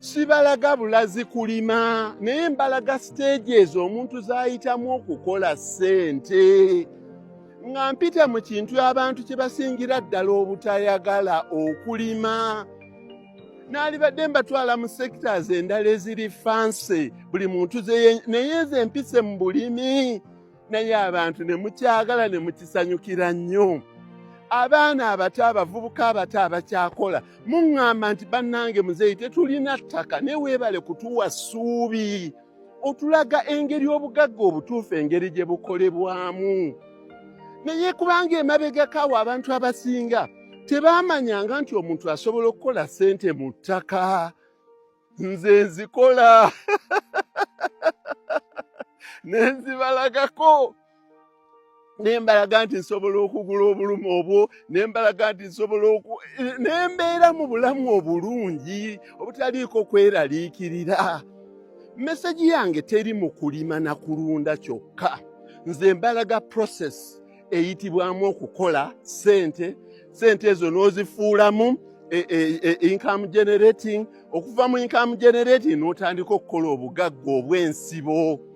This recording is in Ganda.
sibalaga bulazi kulima naye mbalaga stages omuntu zayitamu okukola ssente nga mpita mu kintu abantu kye basingira ddala obutayagala okulima n'alibadde mbatwala mu sectors endala eziri fancy buli muntu naye ze mpise mu bulimi naye abantu ne mukyagala ne mukisanyukira nnyo abaana abato abavubuka abato abakyakola muŋŋamba nti bannange muzeeyi tetulina ttaka naye weebale kutuwa ssuubi otulaga engeri obugagga obutuufu engeri gye bukolebwamu naye kubanga emabegakaawo abantu abasinga tebaamanyanga nti omuntu asobola okukola ssente mu ttaka nze nzikola ne nzibalagako nembalaga nti nsobola okugula obulumi obwo nembalaga nti nsobola nembeera mu bulamu obulungi obutaliiko kweraliikirira mesagi yange teri mu kulima na kulunda kyokka nze mbalaga process eyitibwamu okukola ssente ezo n'ozifuulamu income generating okuva mu income generating n'otandika okukola obugagga obw'ensibo